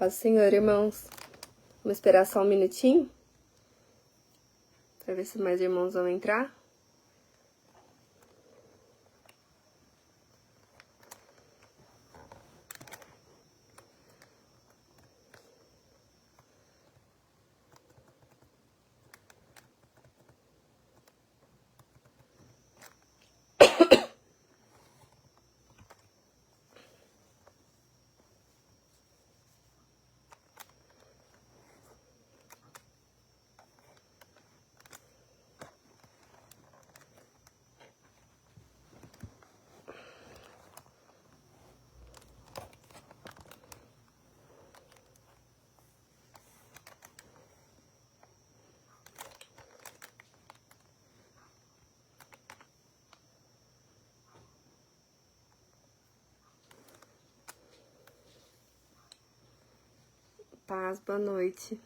Paz do Senhor, irmãos. Vamos esperar só um minutinho para ver se mais irmãos vão entrar. Paz, boa noite.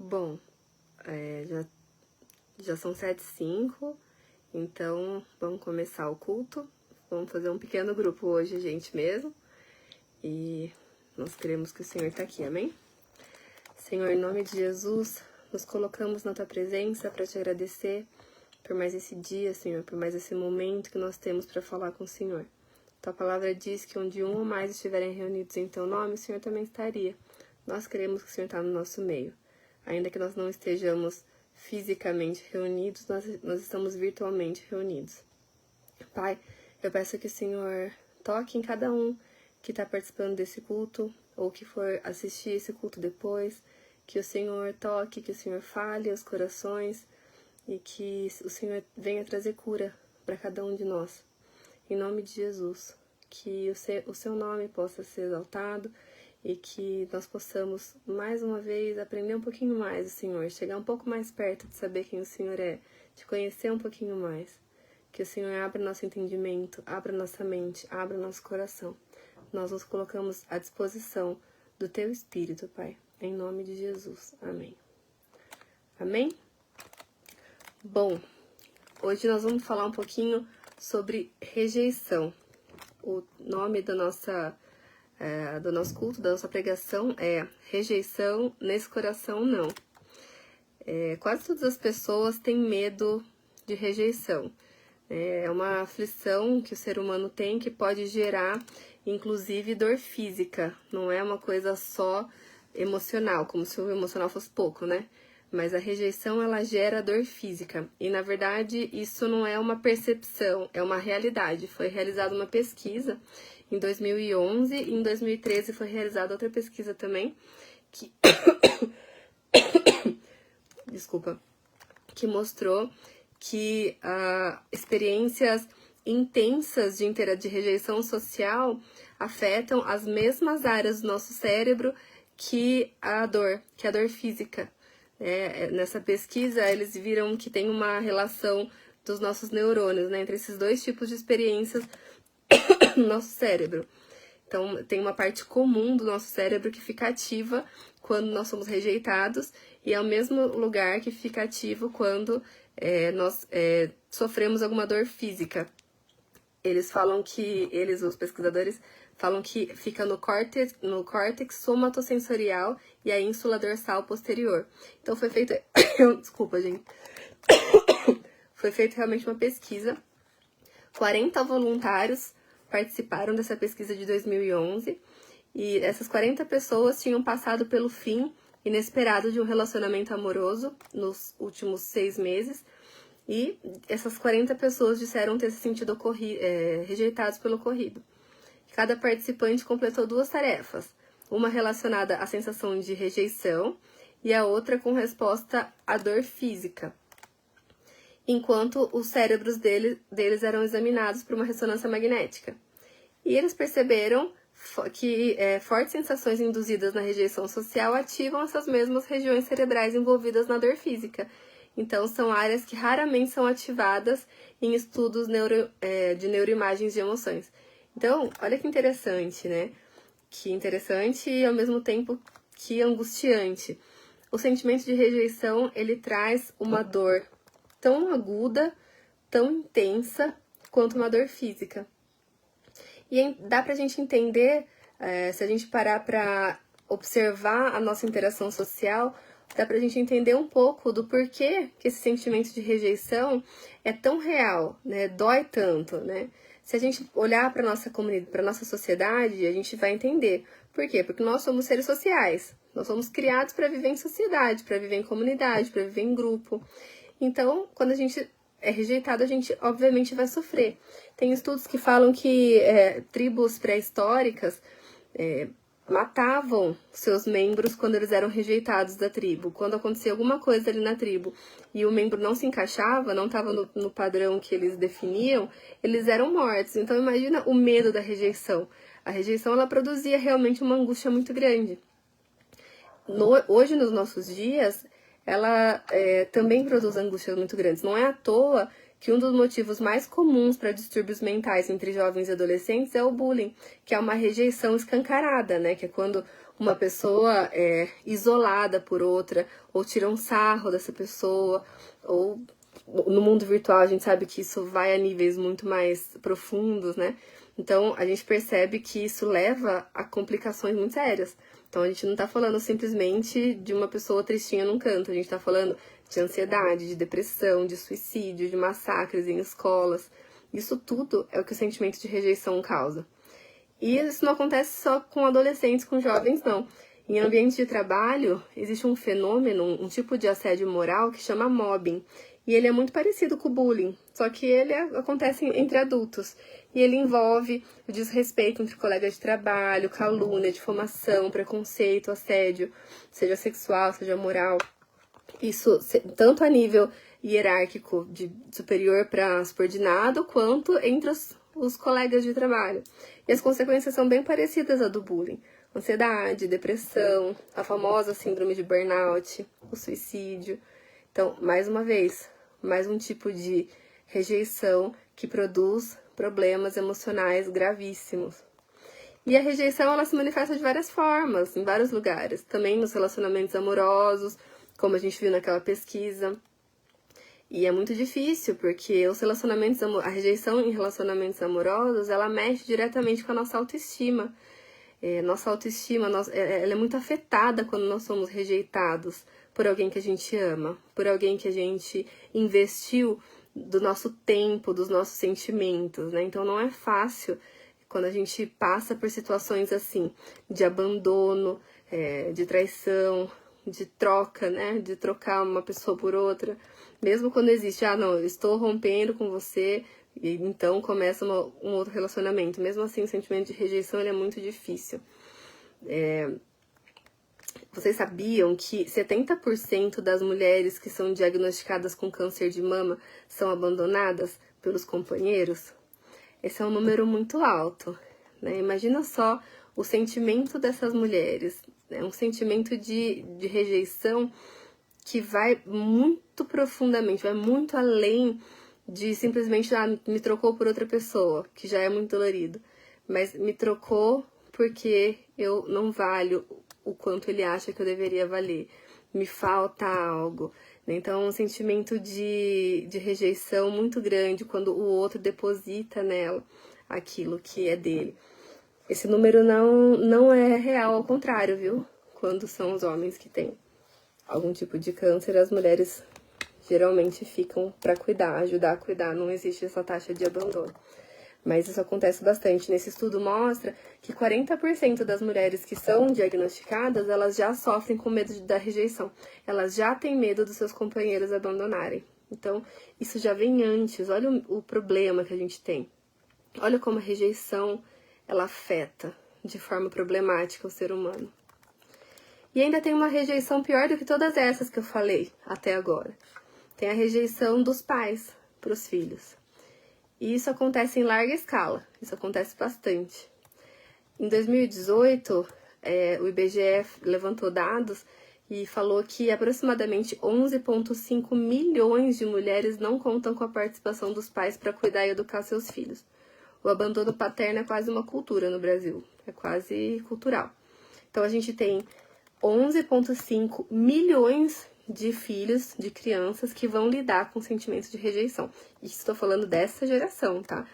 Bom, já são 7h05, então vamos começar o culto. Vamos fazer um pequeno grupo hoje, gente, mesmo. E nós queremos que o Senhor está aqui, amém? Senhor, em nome de Jesus, nos colocamos na Tua presença para Te agradecer por mais esse dia, Senhor, por mais esse momento que nós temos para falar com o Senhor. Tua palavra diz que onde um ou mais estiverem reunidos em Teu nome, o Senhor também estaria. Nós queremos que o Senhor está no nosso meio. Ainda que nós não estejamos fisicamente reunidos, nós estamos virtualmente reunidos. Pai, eu peço que o Senhor toque em cada um que está participando desse culto, ou que for assistir esse culto depois, que o Senhor toque, que o Senhor fale aos corações e que o Senhor venha trazer cura para cada um de nós. Em nome de Jesus, que o seu nome possa ser exaltado e que nós possamos, mais uma vez, aprender um pouquinho mais do Senhor, chegar um pouco mais perto de saber quem o Senhor é, de conhecer um pouquinho mais. Que o Senhor abra nosso entendimento, abra nossa mente, abra nosso coração. Nós nos colocamos à disposição do Teu Espírito, Pai, em nome de Jesus. Amém. Amém? Bom, hoje nós vamos falar um pouquinho sobre rejeição. O nome do nosso culto, da nossa pregação é Rejeição nesse coração não. Quase todas as pessoas têm medo de rejeição. É uma aflição que o ser humano tem que pode gerar, inclusive, dor física. Não é uma coisa só emocional, como se o emocional fosse pouco, né? Mas a rejeição, ela gera dor física. E, na verdade, isso não é uma percepção, é uma realidade. Foi realizada uma pesquisa em 2011 e em 2013 foi realizada outra pesquisa também, que que mostrou que experiências intensas de rejeição social afetam as mesmas áreas do nosso cérebro que a dor física. Nessa pesquisa, eles viram que tem uma relação dos nossos neurônios, né, entre esses dois tipos de experiências no nosso cérebro. Então, tem uma parte comum do nosso cérebro que fica ativa quando nós somos rejeitados e é o mesmo lugar que fica ativo quando nós sofremos alguma dor física. Os pesquisadores falam que fica no córtex somatosensorial e a ínsula dorsal posterior. Então, foi feito... Desculpa, gente. Foi feita realmente uma pesquisa. 40 voluntários participaram dessa pesquisa de 2011 e essas 40 pessoas tinham passado pelo fim inesperado de um relacionamento amoroso nos últimos 6 meses e essas 40 pessoas disseram ter se sentido rejeitados pelo ocorrido. Cada participante completou 2 tarefas, uma relacionada à sensação de rejeição e a outra com resposta à dor física, enquanto os cérebros deles eram examinados por uma ressonância magnética. E eles perceberam que fortes sensações induzidas na rejeição social ativam essas mesmas regiões cerebrais envolvidas na dor física. Então, são áreas que raramente são ativadas em estudos de neuroimagens de emoções. Então, olha que interessante, né? Que interessante e, ao mesmo tempo, que angustiante. O sentimento de rejeição, ele traz uma dor tão aguda, tão intensa, quanto uma dor física. E dá pra gente entender, se a gente parar pra observar a nossa interação social, dá pra gente entender um pouco do porquê que esse sentimento de rejeição é tão real, né? Dói tanto, né? Se a gente olhar para nossa comunidade, para nossa sociedade, a gente vai entender. Por quê? Porque nós somos seres sociais. Nós somos criados para viver em sociedade, para viver em comunidade, para viver em grupo. Então, quando a gente é rejeitado, a gente obviamente vai sofrer. Tem estudos que falam que tribos pré-históricas matavam seus membros quando eles eram rejeitados da tribo. Quando acontecia alguma coisa ali na tribo e o membro não se encaixava, não estava no padrão que eles definiam, eles eram mortos. Então imagina o medo da rejeição. A rejeição, ela produzia realmente uma angústia muito grande. Hoje, nos nossos dias, ela também produz angústias muito grandes. Não é à toa que um dos motivos mais comuns para distúrbios mentais entre jovens e adolescentes é o bullying, que é uma rejeição escancarada, né? Que é quando uma pessoa é isolada por outra, ou tira um sarro dessa pessoa, ou no mundo virtual a gente sabe que isso vai a níveis muito mais profundos, né? Então a gente percebe que isso leva a complicações muito sérias. Então a gente não tá falando simplesmente de uma pessoa tristinha num canto, a gente tá falando de ansiedade, de depressão, de suicídio, de massacres em escolas. Isso tudo é o que o sentimento de rejeição causa. E isso não acontece só com adolescentes, com jovens, não. Em ambiente de trabalho, existe um fenômeno, um tipo de assédio moral que chama mobbing. E ele é muito parecido com o bullying, só que ele acontece entre adultos. E ele envolve o desrespeito entre colegas de trabalho, calúnia, difamação, preconceito, assédio, seja sexual, seja moral. Isso tanto a nível hierárquico, de superior para subordinado, quanto entre os colegas de trabalho. E as consequências são bem parecidas à do bullying. Ansiedade, depressão, a famosa síndrome de burnout, o suicídio. Então, mais uma vez, mais um tipo de rejeição que produz problemas emocionais gravíssimos. E a rejeição, ela se manifesta de várias formas, em vários lugares. Também nos relacionamentos amorosos, como a gente viu naquela pesquisa. E é muito difícil, porque a rejeição em relacionamentos amorosos, ela mexe diretamente com a nossa autoestima. Nossa autoestima, ela é muito afetada quando nós somos rejeitados por alguém que a gente ama, por alguém que a gente investiu do nosso tempo, dos nossos sentimentos, né? Então não é fácil quando a gente passa por situações assim, de abandono, de traição, de troca, né? De trocar uma pessoa por outra. Mesmo quando existe, não, eu estou rompendo com você, e então começa um outro relacionamento. Mesmo assim, o sentimento de rejeição ele é muito difícil. Vocês sabiam que 70% das mulheres que são diagnosticadas com câncer de mama são abandonadas pelos companheiros? Esse é um número muito alto, né? Imagina só o sentimento dessas mulheres, né? Um sentimento de rejeição que vai muito profundamente, vai muito além de simplesmente, me trocou por outra pessoa, que já é muito dolorido. Mas me trocou porque eu não valho o quanto ele acha que eu deveria valer. Me falta algo. Então, um sentimento de rejeição muito grande quando o outro deposita nela aquilo que é dele. Esse número não é real, ao contrário, viu? Quando são os homens que têm algum tipo de câncer, as mulheres geralmente ficam para cuidar, ajudar a cuidar, não existe essa taxa de abandono. Mas isso acontece bastante. Nesse estudo mostra que 40% das mulheres que são diagnosticadas, elas já sofrem com medo da rejeição. Elas já têm medo dos seus companheiros abandonarem. Então, isso já vem antes. Olha o problema que a gente tem. Olha como a rejeição, ela afeta de forma problemática o ser humano. E ainda tem uma rejeição pior do que todas essas que eu falei até agora. Tem a rejeição dos pais para os filhos. E isso acontece em larga escala, isso acontece bastante. Em 2018, o IBGE levantou dados e falou que aproximadamente 11,5 milhões de mulheres não contam com a participação dos pais para cuidar e educar seus filhos. O abandono paterno é quase uma cultura no Brasil, é quase cultural. Então a gente tem 11,5 milhões de filhos, de crianças que vão lidar com sentimentos de rejeição. E estou falando dessa geração, tá?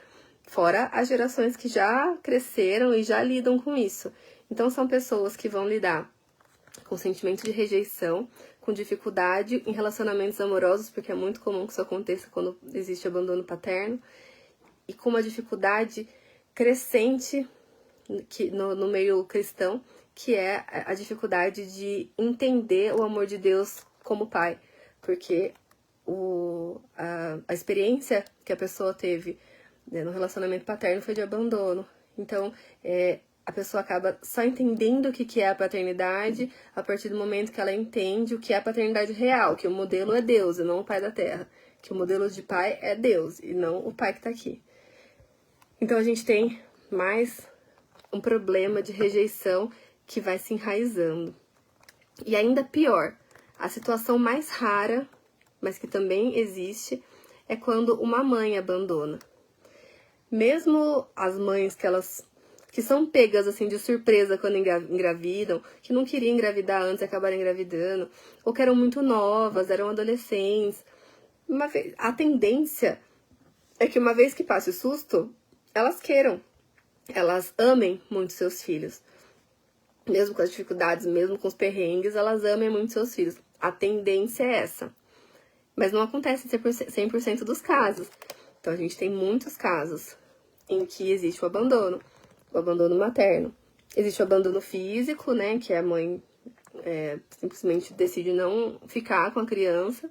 Fora as gerações que já cresceram e já lidam com isso. Então são pessoas que vão lidar com sentimento de rejeição, com dificuldade em relacionamentos amorosos, porque é muito comum que isso aconteça quando existe abandono paterno, e com uma dificuldade crescente no meio cristão, que é a dificuldade de entender o amor de Deus como pai, porque a experiência que a pessoa teve, né, no relacionamento paterno foi de abandono. Então, a pessoa acaba só entendendo o que é a paternidade a partir do momento que ela entende o que é a paternidade real, que o modelo é Deus e não o pai da terra, que o modelo de pai é Deus e não o pai que está aqui. Então, a gente tem mais um problema de rejeição que vai se enraizando. E ainda pior, a situação mais rara, mas que também existe, é quando uma mãe abandona. Mesmo as mães que são pegas assim de surpresa quando engravidam, que não queriam engravidar antes e acabaram engravidando, ou que eram muito novas, eram adolescentes, a tendência é que uma vez que passe o susto, elas amem muito seus filhos. Mesmo com as dificuldades, mesmo com os perrengues, elas amem muito seus filhos. A tendência é essa. Mas não acontece em 100% dos casos. Então, a gente tem muitos casos em que existe o abandono materno. Existe o abandono físico, né, que a mãe simplesmente decide não ficar com a criança.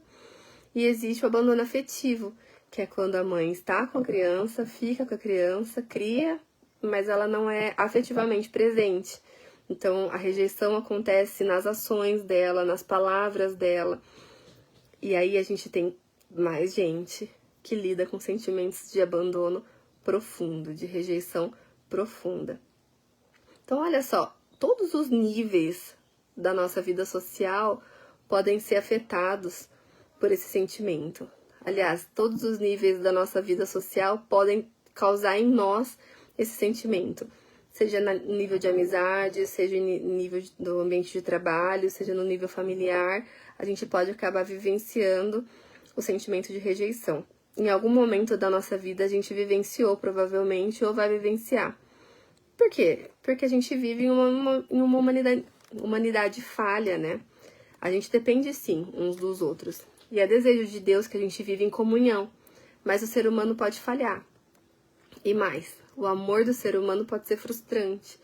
E existe o abandono afetivo, que é quando a mãe está com a criança, fica com a criança, cria, mas ela não é afetivamente presente. Então, a rejeição acontece nas ações dela, nas palavras dela. E aí a gente tem mais gente que lida com sentimentos de abandono profundo, de rejeição profunda. Então, olha só, todos os níveis da nossa vida social podem ser afetados por esse sentimento. Aliás, todos os níveis da nossa vida social podem causar em nós esse sentimento. Seja no nível de amizade, seja no nível do ambiente de trabalho, seja no nível familiar, a gente pode acabar vivenciando o sentimento de rejeição. Em algum momento da nossa vida a gente vivenciou, provavelmente, ou vai vivenciar. Por quê? Porque a gente vive em uma humanidade falha, né? A gente depende, sim, uns dos outros. E é desejo de Deus que a gente vive em comunhão, mas o ser humano pode falhar. E mais, o amor do ser humano pode ser frustrante,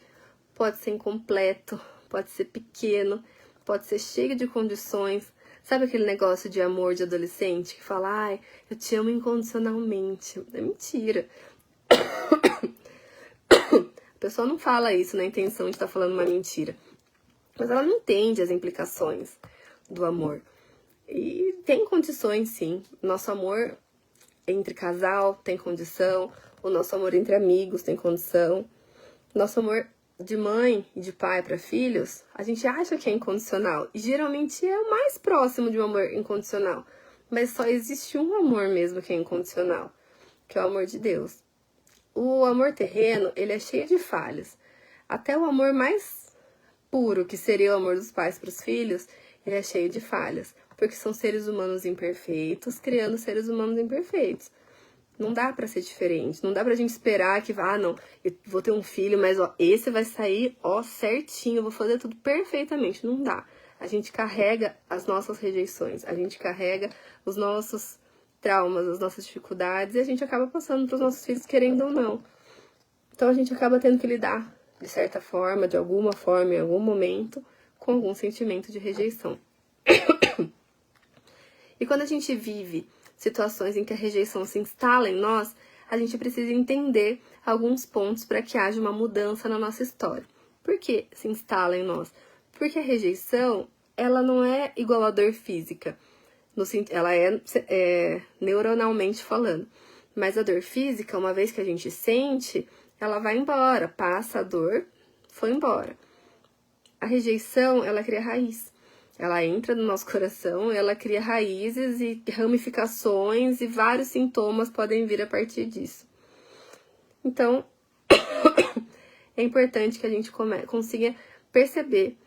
pode ser incompleto, pode ser pequeno, pode ser cheio de condições. Sabe aquele negócio de amor de adolescente que fala, ai, eu te amo incondicionalmente? É mentira. A pessoa não fala isso na intenção de estar falando uma mentira, mas ela não entende as implicações do amor. E tem condições, sim. Nosso amor entre casal tem condição. O nosso amor entre amigos tem condição. Nosso amor de mãe e de pai para filhos, a gente acha que é incondicional. E geralmente é o mais próximo de um amor incondicional. Mas só existe um amor mesmo que é incondicional, que é o amor de Deus. O amor terreno, ele é cheio de falhas. Até o amor mais puro, que seria o amor dos pais para os filhos, ele é cheio de falhas. Porque são seres humanos imperfeitos, criando seres humanos imperfeitos. Não dá pra ser diferente, não dá pra gente esperar que, não, eu vou ter um filho, mas, esse vai sair, certinho, eu vou fazer tudo perfeitamente. Não dá. A gente carrega as nossas rejeições, a gente carrega os nossos traumas, as nossas dificuldades, e a gente acaba passando para os nossos filhos, querendo ou não. Então a gente acaba tendo que lidar, de certa forma, de alguma forma, em algum momento, com algum sentimento de rejeição. E quando a gente vive situações em que a rejeição se instala em nós, a gente precisa entender alguns pontos para que haja uma mudança na nossa história. Por que se instala em nós? Porque a rejeição, ela não é igual à dor física. Ela é neuronalmente falando. Mas a dor física, uma vez que a gente sente, ela vai embora. Passa a dor, foi embora. A rejeição, ela cria raiz. Ela entra no nosso coração, ela cria raízes e ramificações e vários sintomas podem vir a partir disso. Então, é importante que a gente consiga perceber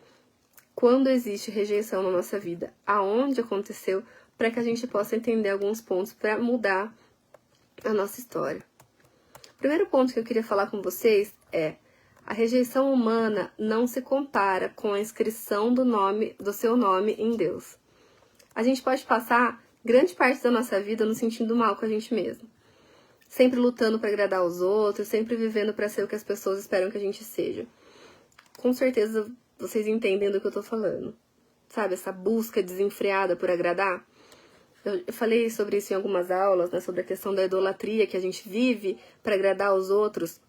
quando existe rejeição na nossa vida, aonde aconteceu, para que a gente possa entender alguns pontos para mudar a nossa história. O primeiro ponto que eu queria falar com vocês é: a rejeição humana não se compara com a inscrição do seu nome em Deus. A gente pode passar grande parte da nossa vida nos sentindo mal com a gente mesmo. Sempre lutando para agradar os outros, sempre vivendo para ser o que as pessoas esperam que a gente seja. Com certeza vocês entendem do que eu tô falando. Sabe, essa busca desenfreada por agradar? Eu falei sobre isso em algumas aulas, né, sobre a questão da idolatria, que a gente vive para agradar os outros,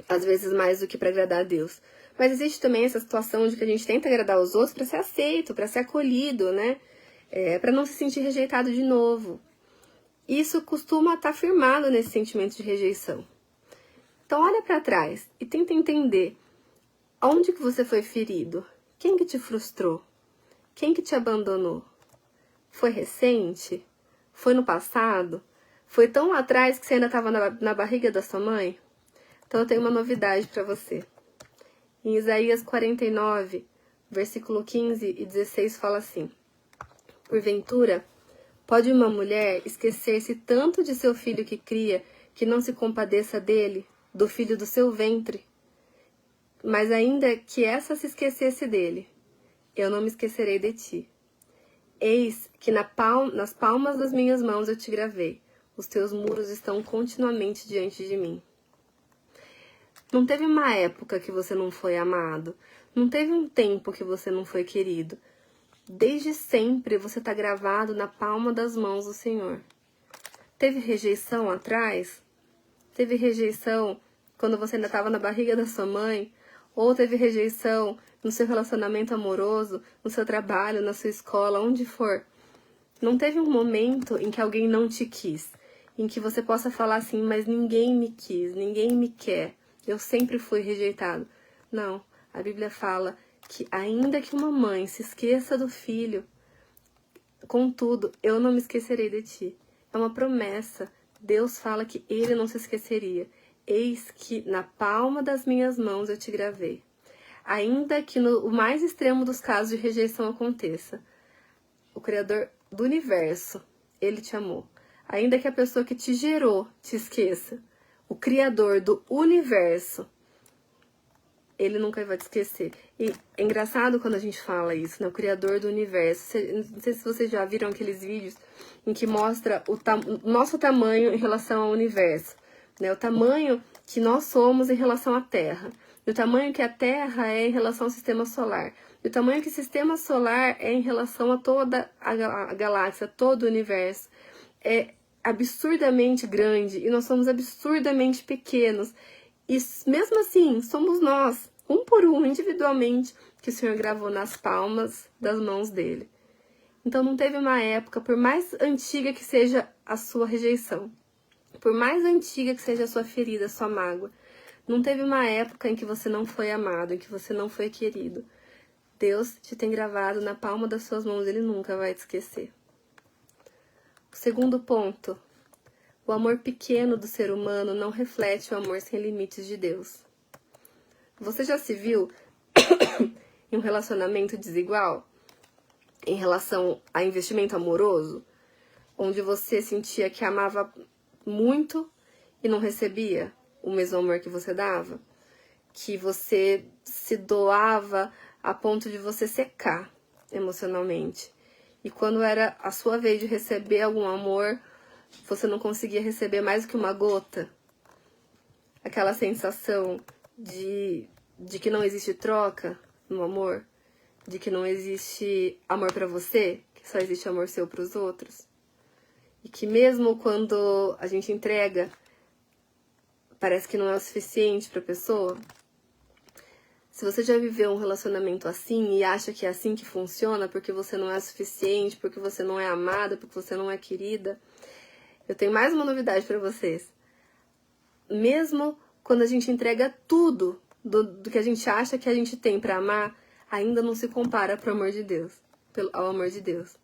às vezes mais do que para agradar a Deus. Mas existe também essa situação de que a gente tenta agradar os outros para ser aceito, para ser acolhido, né? Para não se sentir rejeitado de novo. Isso costuma estar firmado nesse sentimento de rejeição. Então olha para trás e tenta entender onde que você foi ferido, quem que te frustrou, quem que te abandonou. Foi recente? Foi no passado? Foi tão lá atrás que você ainda estava na barriga da sua mãe? Então eu tenho uma novidade para você. Em Isaías 49, versículo 15 e 16 fala assim: porventura, pode uma mulher esquecer-se tanto de seu filho que cria, que não se compadeça dele, do filho do seu ventre? Mas ainda que essa se esquecesse dele, eu não me esquecerei de ti. Eis que nas palmas das minhas mãos eu te gravei. Os teus muros estão continuamente diante de mim. Não teve uma época que você não foi amado. Não teve um tempo que você não foi querido. Desde sempre você está gravado na palma das mãos do Senhor. Teve rejeição atrás? Teve rejeição quando você ainda estava na barriga da sua mãe? Ou teve rejeição no seu relacionamento amoroso, no seu trabalho, na sua escola, onde for? Não teve um momento em que alguém não te quis, em que você possa falar assim, mas ninguém me quis, ninguém me quer, eu sempre fui rejeitado. Não, a Bíblia fala que ainda que uma mãe se esqueça do filho, contudo, eu não me esquecerei de ti. É uma promessa. Deus fala que ele não se esqueceria. Eis que na palma das minhas mãos eu te gravei. Ainda que no mais extremo dos casos de rejeição aconteça, o Criador do universo, ele te amou. Ainda que a pessoa que te gerou te esqueça, o Criador do universo, ele nunca vai te esquecer. E é engraçado quando a gente fala isso, né? O Criador do universo. Não sei se vocês já viram aqueles vídeos em que mostra o nosso tamanho em relação ao universo, né? O tamanho que nós somos em relação à Terra. E o tamanho que a Terra é em relação ao sistema solar. E o tamanho que o sistema solar é em relação a toda a galáxia, todo o universo. É absurdamente grande e nós somos absurdamente pequenos. E mesmo assim, somos nós, um por um, individualmente, que o Senhor gravou nas palmas das mãos dele. Então não teve uma época, por mais antiga que seja a sua rejeição, por mais antiga que seja a sua ferida, a sua mágoa, não teve uma época em que você não foi amado, em que você não foi querido. Deus te tem gravado na palma das suas mãos, ele nunca vai te esquecer. O segundo ponto: o amor pequeno do ser humano não reflete o amor sem limites de Deus. Você já se viu em um relacionamento desigual em relação a investimento amoroso, onde você sentia que amava muito e não recebia o mesmo amor que você dava? Que você se doava a ponto de você secar. emocionalmente. E quando era a sua vez de receber algum amor, você não conseguia receber mais do que uma gota. Aquela sensação de que não existe troca no amor, de que não existe amor pra você, que só existe amor seu pros outros. E que mesmo quando a gente entrega, parece que não é o suficiente pra pessoa. Se você já viveu um relacionamento assim e acha que é assim que funciona, porque você não é suficiente, porque você não é amada, porque você não é querida, eu tenho mais uma novidade pra vocês. Mesmo quando a gente entrega tudo do que a gente acha que a gente tem pra amar, ainda não se compara pro amor de Deus, ao amor de Deus.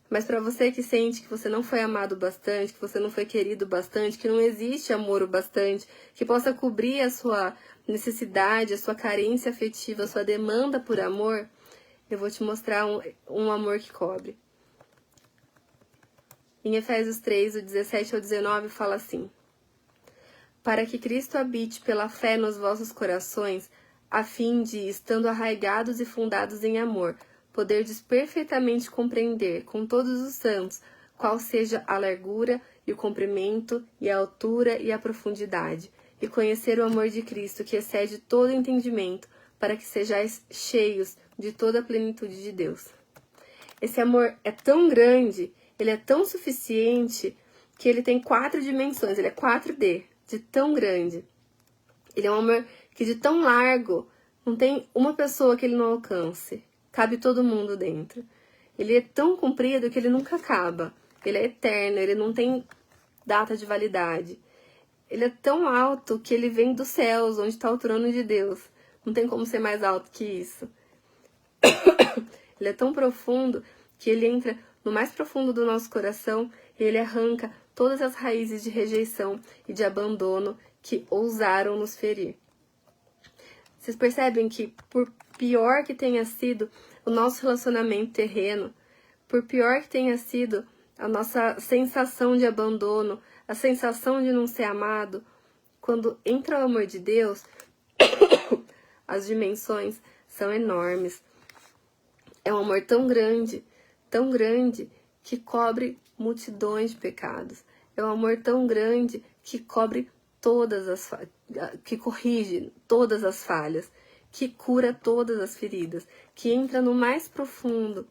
Mas pra você que sente que você não foi amado bastante, que você não foi querido bastante, que não existe amor o bastante, que possa cobrir a sua necessidade, a sua carência afetiva, a sua demanda por amor, eu vou te mostrar um amor que cobre. Em Efésios 3, o 17 ao 19, fala assim: para que Cristo habite pela fé nos vossos corações, a fim de, estando arraigados e fundados em amor, poderdes perfeitamente compreender com todos os santos qual seja a largura e o comprimento e a altura e a profundidade, e conhecer o amor de Cristo que excede todo entendimento, para que sejais cheios de toda a plenitude de Deus. Esse amor é tão grande, ele é tão suficiente, que ele tem 4 dimensões, ele é 4D, de tão grande. Ele é um amor que de tão largo, não tem uma pessoa que ele não alcance. Cabe todo mundo dentro. Ele é tão comprido que ele nunca acaba. Ele é eterno, ele não tem data de validade. Ele é tão alto que ele vem dos céus, onde está o trono de Deus. Não tem como ser mais alto que isso. Ele é tão profundo que ele entra no mais profundo do nosso coração e ele arranca todas as raízes de rejeição e de abandono que ousaram nos ferir. Vocês percebem que, por pior que tenha sido o nosso relacionamento terreno, por pior que tenha sido a nossa sensação de abandono, a sensação de não ser amado, quando entra o amor de Deus, as dimensões são enormes. É um amor tão grande, que cobre multidões de pecados. É um amor tão grande que cobre que corrige todas as falhas, que cura todas as feridas, que entra no mais profundo,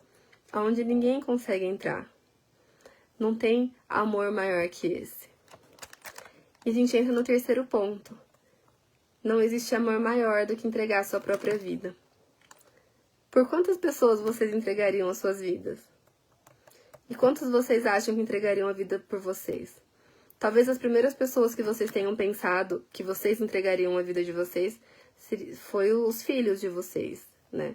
aonde ninguém consegue entrar. Não tem amor maior que esse. E a gente entra no terceiro ponto. Não existe amor maior do que entregar a sua própria vida. Por quantas pessoas vocês entregariam as suas vidas? E quantos vocês acham que entregariam a vida por vocês? Talvez as primeiras pessoas que vocês tenham pensado que vocês entregariam a vida de vocês foi os filhos de vocês, né?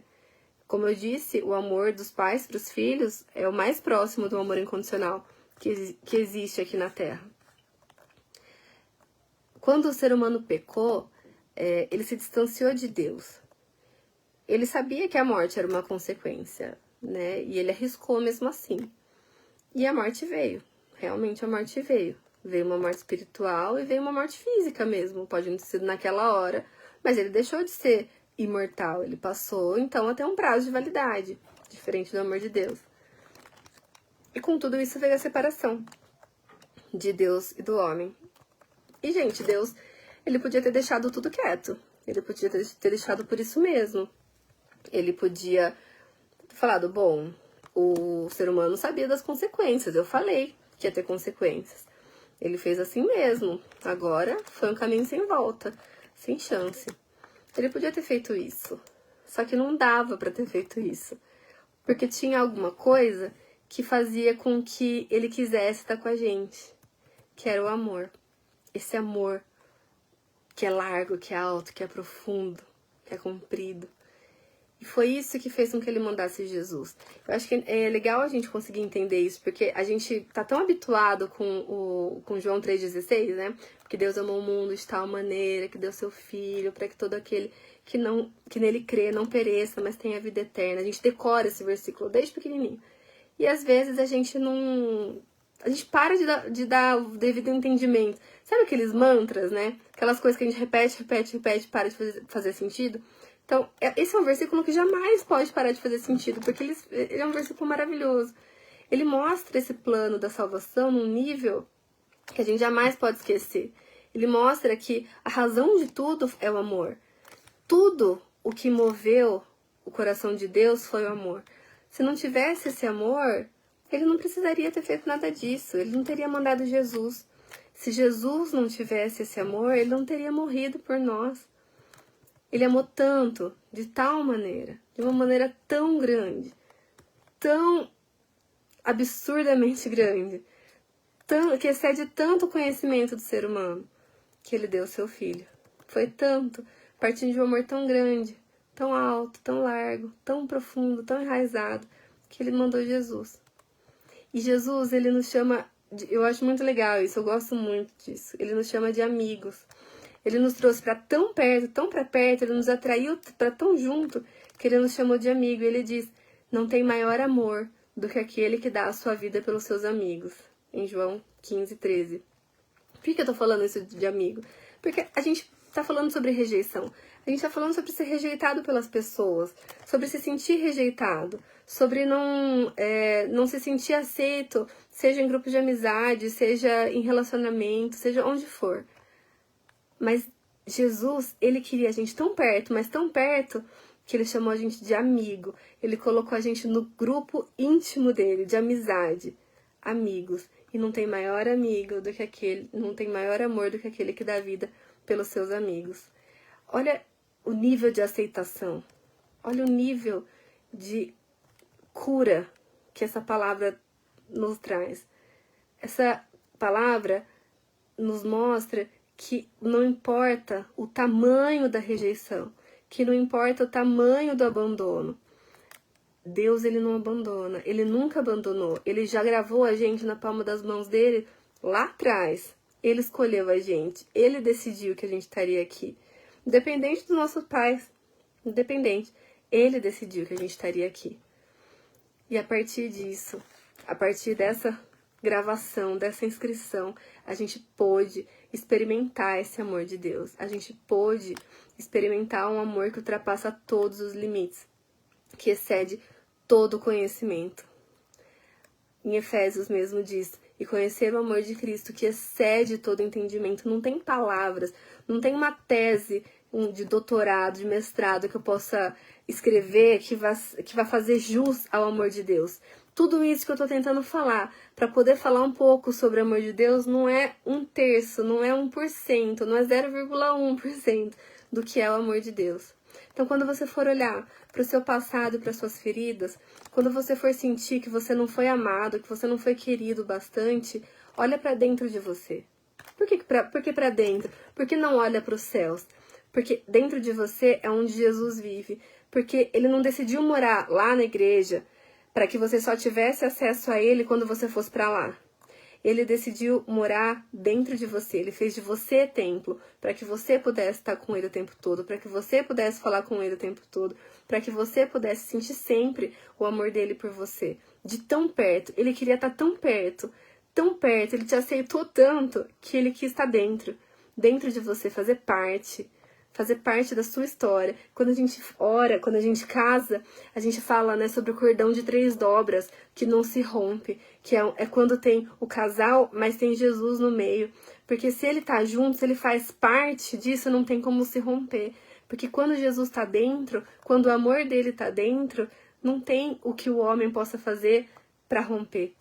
Como eu disse, o amor dos pais para os filhos é o mais próximo do amor incondicional que existe aqui na Terra. Quando o ser humano pecou, ele se distanciou de Deus. Ele sabia que a morte era uma consequência, né? E ele arriscou mesmo assim. E a morte veio. Realmente a morte veio. Veio uma morte espiritual e veio uma morte física mesmo. Pode não ter sido naquela hora, mas ele deixou de ser imortal. Ele passou, então, até um prazo de validade, diferente do amor de Deus. E com tudo isso veio a separação de Deus e do homem. E, gente, Deus, ele podia ter deixado tudo quieto. Ele podia ter deixado por isso mesmo. Ele podia ter falado, bom, o ser humano sabia das consequências. Eu falei que ia ter consequências. Ele fez assim mesmo. Agora foi um caminho sem volta, sem chance. Ele podia ter feito isso. Só que não dava pra ter feito isso. Porque tinha alguma coisa que fazia com que ele quisesse estar com a gente. Que era o amor. Esse amor que é largo, que é alto, que é profundo, que é comprido. E foi isso que fez com que ele mandasse Jesus. Eu acho que é legal a gente conseguir entender isso, porque a gente tá tão habituado com João 3,16, né? Porque Deus amou o mundo de tal maneira, que deu seu Filho, para que todo aquele que nele crê não pereça, mas tenha vida eterna. A gente decora esse versículo desde pequenininho. E às vezes a gente não... A gente para de dar o devido entendimento. Sabe aqueles mantras, né? Aquelas coisas que a gente repete, para de fazer sentido. Então, esse é um versículo que jamais pode parar de fazer sentido, porque ele é um versículo maravilhoso. Ele mostra esse plano da salvação num nível que a gente jamais pode esquecer. Ele mostra que a razão de tudo é o amor. Tudo o que moveu o coração de Deus foi o amor. Se não tivesse esse amor, ele não precisaria ter feito nada disso. Ele não teria mandado Jesus. Se Jesus não tivesse esse amor, ele não teria morrido por nós. Ele amou tanto, de tal maneira, de uma maneira tão grande, tão absurdamente grande, que excede tanto o conhecimento do ser humano, que ele deu seu filho. Foi tanto, partindo de um amor tão grande, tão alto, tão largo, tão profundo, tão enraizado, que ele mandou Jesus. E Jesus, ele nos chama, eu acho muito legal isso, eu gosto muito disso, ele nos chama de amigos. Ele nos trouxe para tão perto, tão para perto, ele nos atraiu para tão junto, que ele nos chamou de amigo. E ele diz, não tem maior amor do que aquele que dá a sua vida pelos seus amigos. Em João 15:13. Por que eu tô falando isso de amigo? Porque a gente tá falando sobre rejeição. A gente tá falando sobre ser rejeitado pelas pessoas, sobre se sentir rejeitado, sobre não se sentir aceito, seja em grupo de amizade, seja em relacionamento, seja onde for. Mas Jesus, ele queria a gente tão perto, mas tão perto, que ele chamou a gente de amigo. Ele colocou a gente no grupo íntimo dele, de amizade. Amigos. E não tem maior amigo do que aquele, não tem maior amor do que aquele que dá vida pelos seus amigos. Olha o nível de aceitação. Olha o nível de cura que essa palavra nos traz. Essa palavra nos mostra que não importa o tamanho da rejeição, que não importa o tamanho do abandono. Deus, ele não abandona, ele nunca abandonou. Ele já gravou a gente na palma das mãos dele lá atrás. Ele escolheu a gente, ele decidiu que a gente estaria aqui. Independente dos nossos pais, independente, ele decidiu que a gente estaria aqui. E a partir disso, a partir dessa gravação, dessa inscrição, a gente pôde experimentar esse amor de Deus. A gente pôde experimentar um amor que ultrapassa todos os limites, que excede todo o conhecimento. Em Efésios mesmo diz, e conhecer o amor de Cristo, que excede todo entendimento. Não tem palavras, não tem uma tese de doutorado, de mestrado que eu possa escrever que vai fazer jus ao amor de Deus. Tudo isso que eu tô tentando falar, para poder falar um pouco sobre o amor de Deus, não é 1/3, não é 1%, não é 0,1% do que é o amor de Deus. Então, quando você for olhar para o seu passado e para suas feridas, quando você for sentir que você não foi amado, que você não foi querido bastante, olha para dentro de você. Por que para dentro? Por que não olha para os céus? Porque dentro de você é onde Jesus vive. Porque ele não decidiu morar lá na igreja para que você só tivesse acesso a ele quando você fosse para lá. Ele decidiu morar dentro de você. Ele fez de você templo para que você pudesse estar com ele o tempo todo, para que você pudesse falar com ele o tempo todo, para que você pudesse sentir sempre o amor dele por você. De tão perto. Ele queria estar tão perto, ele te aceitou tanto que ele quis estar dentro de você, fazer parte da sua história. Quando a gente ora, quando a gente casa, a gente fala, né, sobre o cordão de 3 dobras que não se rompe, que é quando tem o casal, mas tem Jesus no meio. Porque se ele tá junto, se ele faz parte disso, não tem como se romper. Porque quando Jesus tá dentro, quando o amor dele tá dentro, não tem o que o homem possa fazer para romper.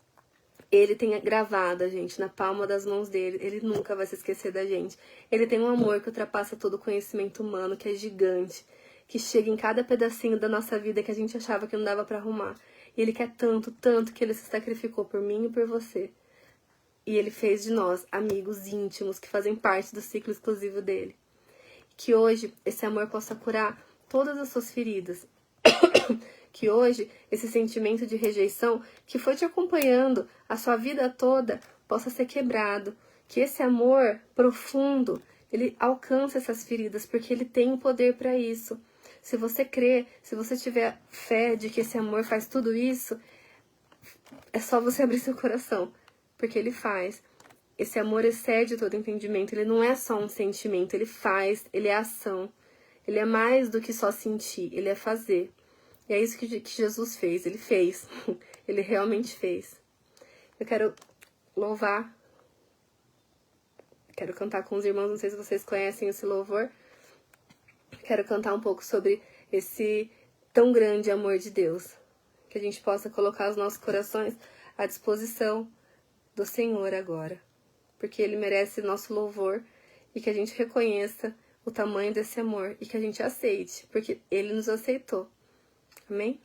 Ele tem gravado a gente na palma das mãos dele. Ele nunca vai se esquecer da gente. Ele tem um amor que ultrapassa todo o conhecimento humano, que é gigante, que chega em cada pedacinho da nossa vida que a gente achava que não dava para arrumar. E ele quer tanto, tanto que ele se sacrificou por mim e por você. E ele fez de nós amigos íntimos que fazem parte do ciclo exclusivo dele. Que hoje esse amor possa curar todas as suas feridas. Que hoje esse sentimento de rejeição que foi te acompanhando a sua vida toda possa ser quebrado. Que esse amor profundo, ele alcance essas feridas, porque ele tem o poder para isso. Se você crer, se você tiver fé de que esse amor faz tudo isso, é só você abrir seu coração, porque ele faz. Esse amor excede todo entendimento, ele não é só um sentimento, ele faz, ele é ação. Ele é mais do que só sentir, ele é fazer. E é isso que Jesus fez, ele fez. Ele realmente fez. Eu quero louvar, quero cantar com os irmãos, não sei se vocês conhecem esse louvor. Quero cantar um pouco sobre esse tão grande amor de Deus. Que a gente possa colocar os nossos corações à disposição do Senhor agora. Porque Ele merece nosso louvor e que a gente reconheça o tamanho desse amor e que a gente aceite, porque Ele nos aceitou. Amém?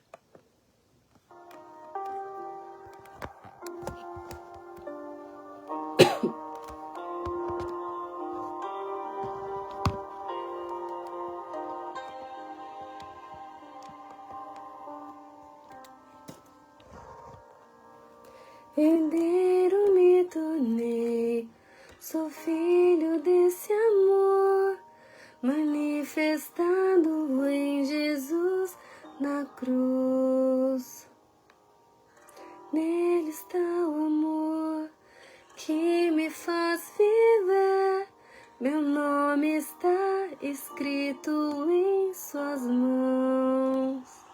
Herdeiro me tornei, sou filho desse amor, manifestado em Jesus na cruz. Nele está o amor que me faz viver, meu nome está escrito em suas mãos.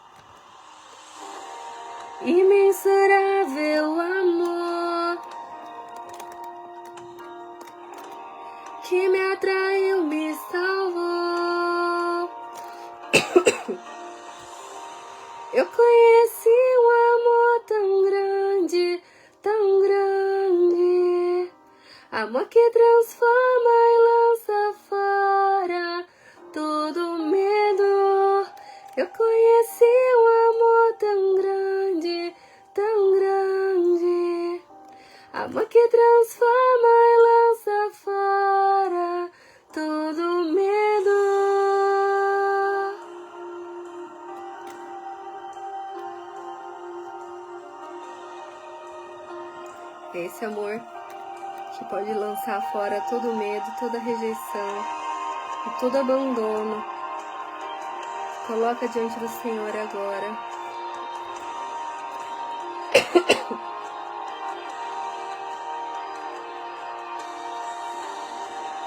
Imensurável amor que me atraiu, me salvou. Eu conheci um amor tão grande, amor que transforma e lança fora todo medo. Eu conheci um amor tão grande, amor que transforma e lança fora todo medo. É esse amor que pode lançar fora todo medo, toda rejeição e todo abandono. Coloca diante do Senhor agora.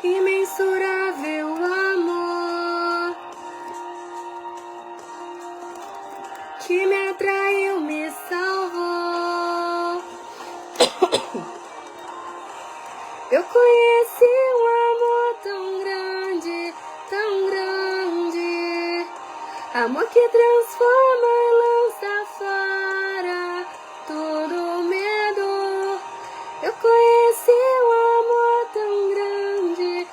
Imensurável amor que me atraiu, me salvou. Eu conheci um amor tão grande, amor que transforma e lança fora todo medo. Eu conheci um amor tão grande,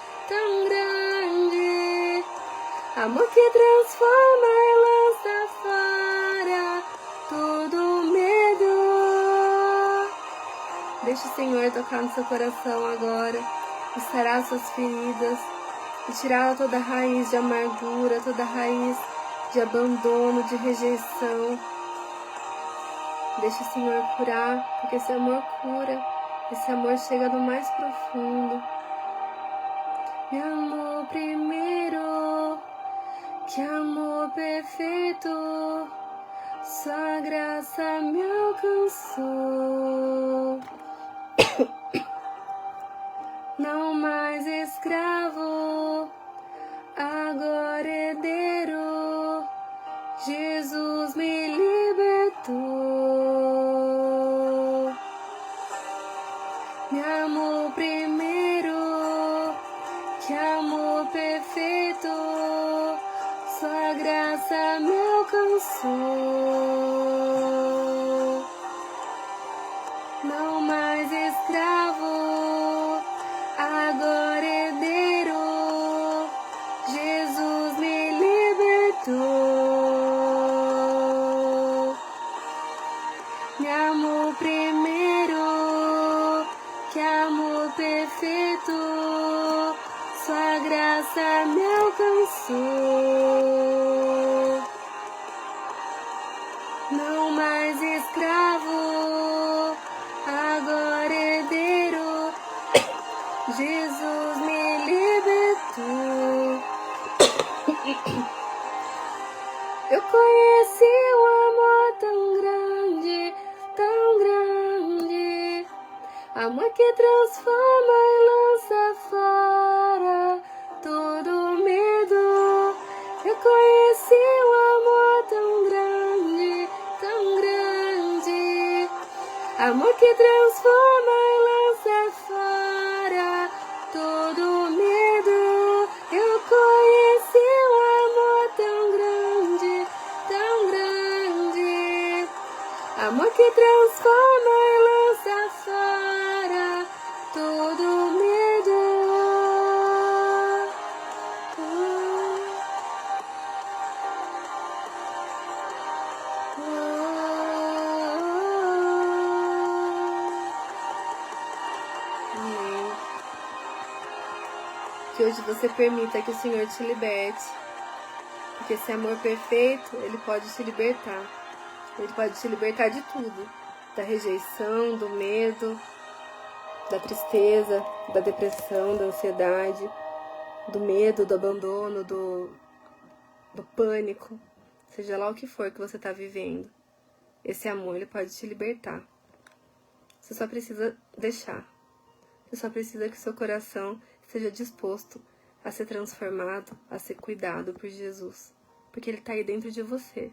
amor que transforma e lança fora todo medo. Deixa o Senhor tocar no seu coração agora e sarar suas feridas e tirar toda raiz de amargura, toda raiz de abandono, de rejeição. Deixa o Senhor curar, porque esse amor cura, esse amor chega no mais profundo. Me amou primeiro, que amor perfeito, sua graça me alcançou. Não mais escravo, agora herdeiro, Jesus me libertou. Me amou primeiro, que amor perfeito, sua graça me alcançou. Não mais escravo, agora herdeiro, Jesus me libertou. Me amou primeiro, que amor perfeito, sua graça me alcançou. Não mais escravo, agora herdeiro, Jesus me libertou. Eu conheci um amor tão grande, amor que transforma e lança fora todo medo. Amor que transforma e lança fora todo medo. Eu conheci um amor tão grande, tão grande. Amor que transforma e lança fora todo medo. Que hoje você permita que o Senhor te liberte, porque esse amor perfeito, Ele pode te libertar. Ele pode te libertar de tudo, da rejeição, do medo, da tristeza, da depressão, da ansiedade, do medo, do abandono, do pânico, seja lá o que for que você está vivendo. Esse amor, Ele pode te libertar. Você só precisa deixar. Você só precisa que seu coração esteja disposto a ser transformado, a ser cuidado por Jesus. Porque Ele está aí dentro de você.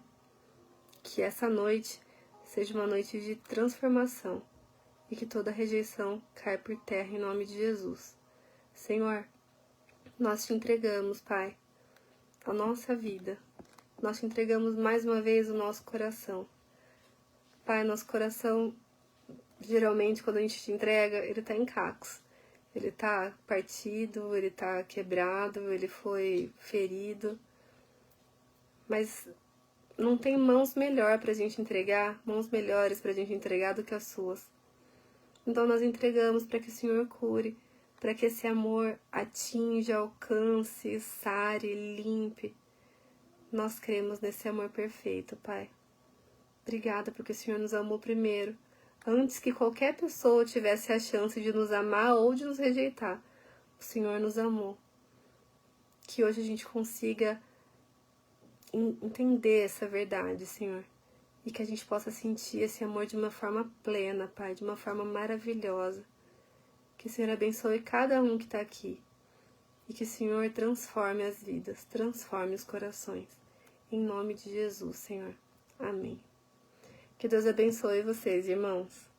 Que essa noite seja uma noite de transformação e que toda rejeição caia por terra em nome de Jesus. Senhor, nós te entregamos, Pai, a nossa vida. Nós te entregamos mais uma vez o nosso coração. Pai, nosso coração, geralmente, quando a gente te entrega, ele está em cacos. Ele está partido, ele está quebrado, ele foi ferido. Mas não tem mãos melhores pra gente entregar, mãos melhores pra gente entregar do que as suas. Então nós entregamos para que o Senhor cure, para que esse amor atinja, alcance, sare, limpe. Nós cremos nesse amor perfeito, Pai. Obrigada porque o Senhor nos amou primeiro, antes que qualquer pessoa tivesse a chance de nos amar ou de nos rejeitar. O Senhor nos amou. Que hoje a gente consiga entender essa verdade, Senhor, e que a gente possa sentir esse amor de uma forma plena, Pai, de uma forma maravilhosa. Que o Senhor abençoe cada um que está aqui e que o Senhor transforme as vidas, transforme os corações. Em nome de Jesus, Senhor. Amém. Que Deus abençoe vocês, irmãos.